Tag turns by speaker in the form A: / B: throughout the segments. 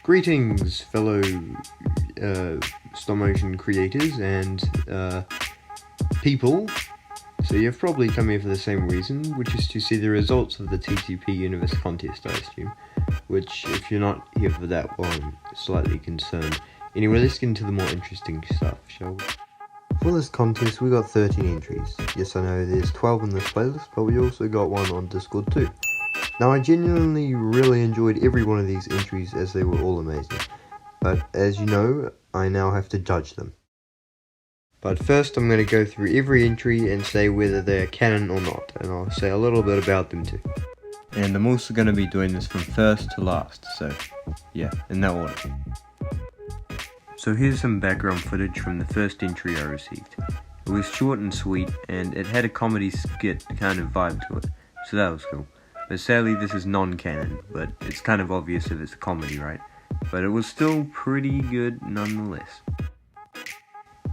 A: Greetings, fellow stop motion creators and people. So you've probably come here for the same reason, which is to see the results of the TTP Puniversecontest, I assume. Which, if you're not here for that, well, I'm slightly concerned. Anyway, let's get into the more interesting stuff, shall we? For this contest, we got 13 entries. Yes, I know there's 12 in this playlist, but we also got one on Discord too. Now, I genuinely really enjoyed every one of these entries as they were all amazing. But as you know, I now have to judge them. But first, I'm going to go through every entry and say whether they're canon or not, and I'll say a little bit about them too. And I'm also going to be doing this from first to last, so yeah, in that order. So here's some background footage from the first entry I received. It was short and sweet, and it had a comedy skit kind of vibe to it, so that was cool. But sadly this is non-canon, but it's kind of obvious if it's a comedy, right? But it was still pretty good nonetheless.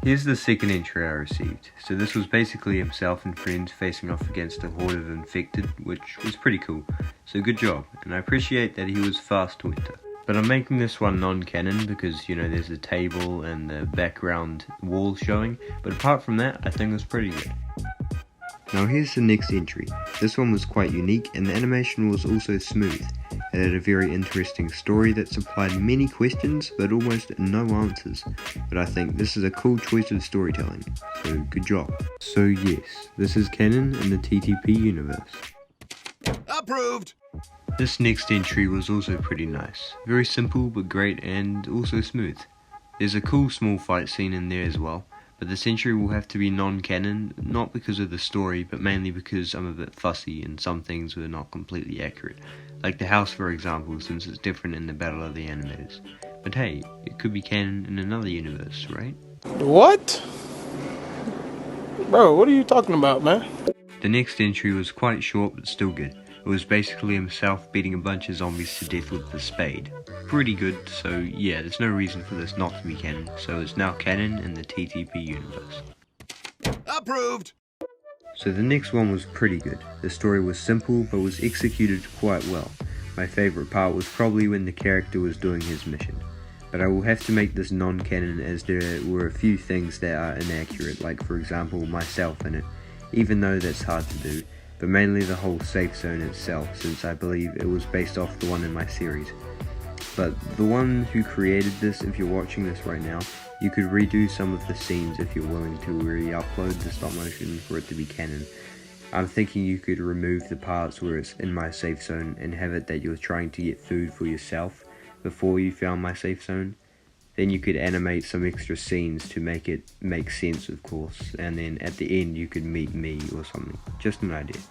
A: Here's the second entry I received. So this was basically himself and friends facing off against a horde of infected, which was pretty cool. So good job, and I appreciate that he was fast to enter. But I'm making this one non-canon because, you know, there's a table and the background wall showing, but apart from that, I think it was pretty good. Now here's the next entry. This one was quite unique, and the animation was also smooth. It had a very interesting story that supplied many questions, but almost no answers. But I think this is a cool choice of storytelling, so good job. So yes, this is canon in the TTP universe.
B: Approved!
A: This next entry was also pretty nice. Very simple but great and also smooth. There's a cool small fight scene in there as well, but this entry will have to be non-canon, not because of the story, but mainly because I'm a bit fussy and some things were not completely accurate. Like the house, for example, since it's different in the Battle of the Animators. But hey, it could be canon in another universe, right?
B: What? Bro, what are you talking about, man?
A: The next entry was quite short but still good. It was basically himself beating a bunch of zombies to death with the spade. Pretty good, so yeah, there's no reason for this not to be canon, so it's now canon in the TTP universe.
B: Approved!
A: So the next one was pretty good. The story was simple but was executed quite well. My favourite part was probably when the character was doing his mission. But I will have to make this non-canon as there were a few things that are inaccurate, like for example myself in it, even though that's hard to do. But mainly the whole safe zone itself, since I believe it was based off the one in my series. But the one who created this, if you're watching this right now, you could redo some of the scenes if you're willing to re-upload the stop motion for it to be canon. I'm thinking you could remove the parts where it's in my safe zone and have it that you're trying to get food for yourself before you found my safe zone. Then you could animate some extra scenes to make it make sense, of course, and then at the end you could meet me or something. Just an idea.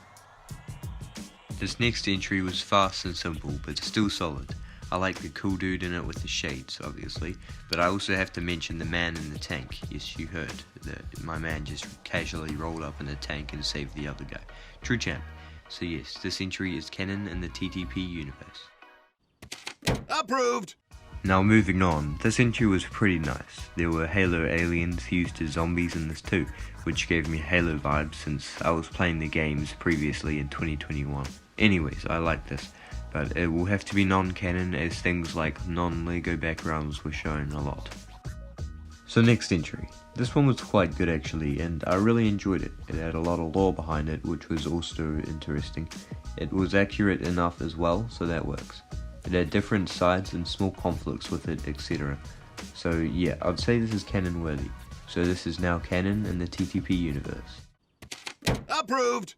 A: This next entry was fast and simple, but still solid. I like the cool dude in it with the shades, obviously, but I also have to mention the man in the tank. Yes, you heard, that my man just casually rolled up in the tank and saved the other guy. True champ. So yes, this entry is canon in the TTP universe.
B: Approved!
A: Now moving on, this entry was pretty nice. There were Halo aliens used as zombies in this too, which gave me Halo vibes since I was playing the games previously in 2021. Anyways, I like this, but it will have to be non-canon as things like non-Lego backgrounds were shown a lot. So next entry. This one was quite good actually, and I really enjoyed it. It had a lot of lore behind it, which was also interesting. It was accurate enough as well, so that works. It had different sides and small conflicts with it, etc. So yeah, I'd say this is canon worthy. So this is now canon in the TTP universe.
B: Approved!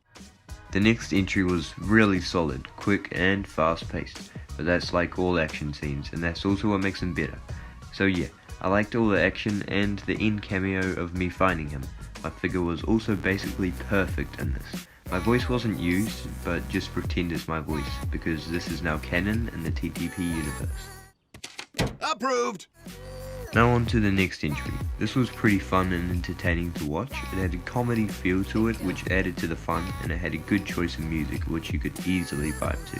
A: The next entry was really solid, quick and fast paced, but that's like all action scenes, and that's also what makes them better. So yeah, I liked all the action and the end cameo of me finding him. My figure was also basically perfect in this. My voice wasn't used, but just pretend it's my voice, because this is now canon in the TTP universe.
B: Approved!
A: Now on to the next entry. This was pretty fun and entertaining to watch. It had a comedy feel to it, which added to the fun, and it had a good choice of music, which you could easily vibe to.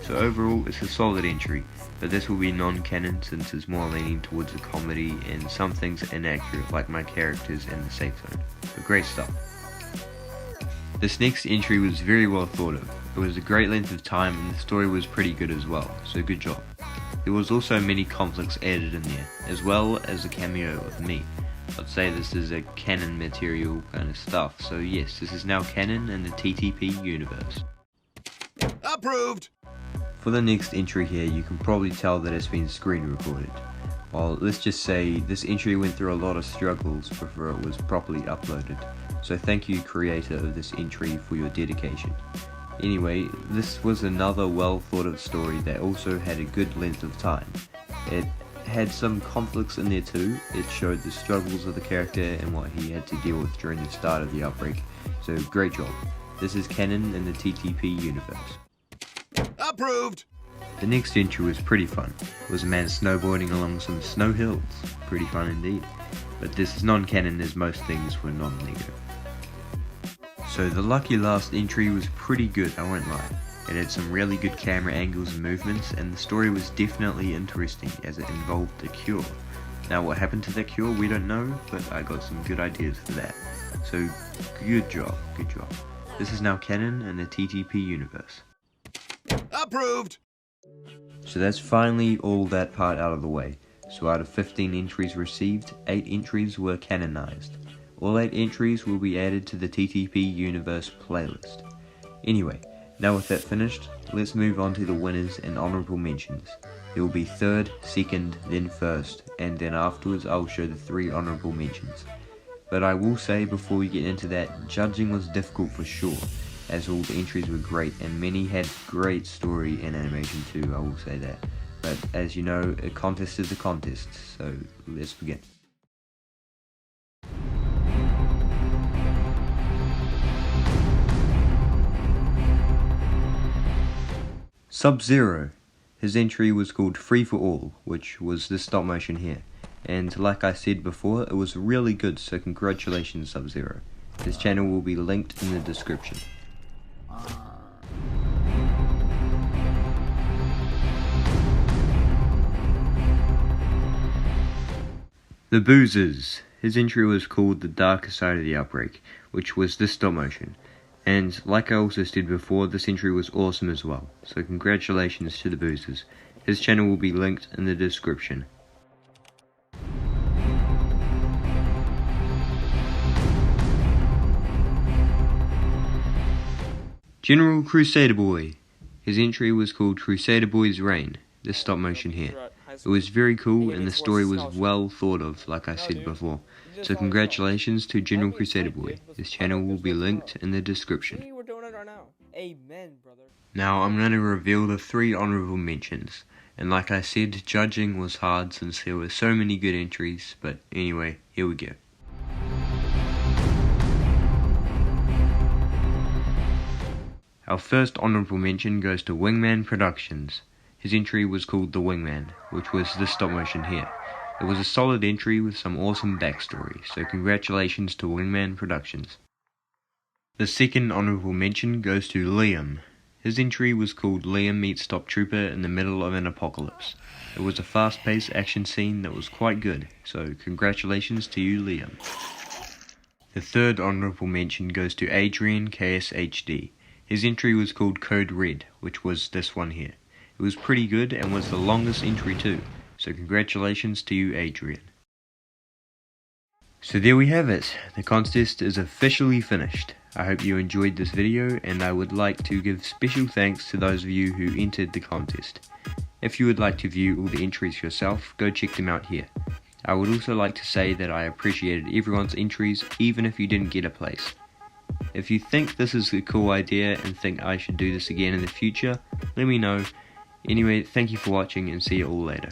A: So overall, it's a solid entry, but this will be non-canon since it's more leaning towards a comedy and some things are inaccurate, like my characters and the safe zone. But great stuff. This next entry was very well thought of. It was a great length of time and the story was pretty good as well, so good job. There was also many conflicts added in there, as well as a cameo of me. I'd say this is a canon material kind of stuff, so yes, this is now canon in the TTP universe.
B: Approved!
A: For the next entry here, you can probably tell that it's been screen recorded. Well, let's just say this entry went through a lot of struggles before it was properly uploaded, so thank you creator of this entry for your dedication. Anyway, this was another well thought of story that also had a good length of time. It had some conflicts in there too. It showed the struggles of the character and what he had to deal with during the start of the outbreak, so great job. This is canon in the TTP universe.
B: Approved!
A: The next entry was pretty fun. It was a man snowboarding along some snow hills. Pretty fun indeed. But this is non-canon as most things were non-Lego. So the lucky last entry was pretty good, I won't lie. It had some really good camera angles and movements, and the story was definitely interesting as it involved a cure. Now what happened to that cure we don't know, but I got some good ideas for that. So good job, good job. This is now canon in the TTP universe.
B: Approved!
A: So that's finally all that part out of the way. So out of 15 entries received, 8 entries were canonized. All 8 entries will be added to the TTP Universe playlist. Anyway, now with that finished, let's move on to the winners and honourable mentions. There will be 3rd, 2nd, then 1st, and then afterwards I'll show the 3 honourable mentions. But I will say before we get into that, judging was difficult for sure, as all the entries were great and many had great story and animation too, I will say that. But as you know, a contest is a contest, so let's begin. Sub-Zero. His entry was called Free for All, which was this stop motion here. And like I said before, it was really good, so congratulations Sub-Zero. His channel will be linked in the description. The Boozers. His entry was called The Darker Side of the Outbreak, which was this stop motion. And like I also said before, this entry was awesome as well, so congratulations to the Boozers. His channel will be linked in the description. General Crusader Boy. His entry was called Crusader Boy's Reign, this stop motion here. It was very cool and the story was well thought of, like I said before. So congratulations to General Crusader Boy. His channel will be linked in the description. Now I'm going to reveal the 3 honourable mentions. And like I said, judging was hard since there were so many good entries, but anyway, here we go. Our first honourable mention goes to Wingman Productions. His entry was called The Wingman, which was this stop motion here. It was a solid entry with some awesome backstory, so congratulations to Wingman Productions. The second honourable mention goes to Liam. His entry was called Liam Meets Top Trooper in the Middle of an Apocalypse. It was a fast-paced action scene that was quite good, so congratulations to you Liam. The third honourable mention goes to Adrian KSHD. His entry was called Code Red, which was this one here. It was pretty good and was the longest entry too, so congratulations to you Adrian. So there we have it, the contest is officially finished. I hope you enjoyed this video and I would like to give special thanks to those of you who entered the contest. If you would like to view all the entries yourself, go check them out here. I would also like to say that I appreciated everyone's entries even if you didn't get a place. If you think this is a cool idea and think I should do this again in the future, let me know. Anyway, thank you for watching and see you all later.